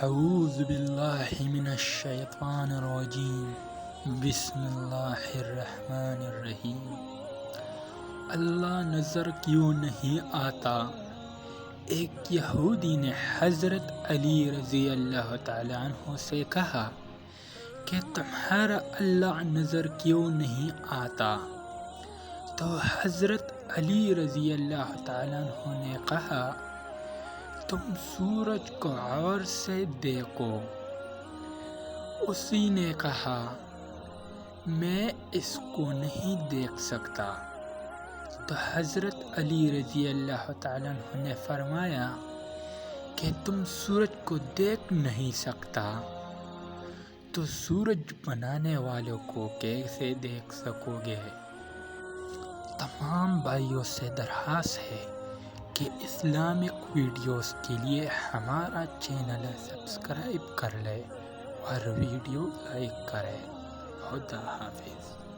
اعوذ باللہ من الشیطان الرجیم بسم اللہ الرحمن الرحیم۔ اللہ نظر کیوں نہیں آتا؟ ایک یہودی نے حضرت علی رضی اللہ تعالیٰ عنہ سے کہا کہ تمہارا اللہ نظر کیوں نہیں آتا؟ تو حضرت علی رضی اللہ تعالیٰ عنہ نے کہا تم سورج کو غور سے دیکھو۔ اسی نے کہا میں اس کو نہیں دیکھ سکتا۔ تو حضرت علی رضی اللہ تعالیٰ عنہ نے فرمایا کہ تم سورج کو دیکھ نہیں سکتا تو سورج بنانے والوں کو کیسے دیکھ سکو گے؟ تمام بھائیوں سے درخواست ہے کہ اسلامک ویڈیوز کے لیے ہمارا چینل سبسکرائب کر لیں اور ویڈیو لائک کریں۔ خدا حافظ۔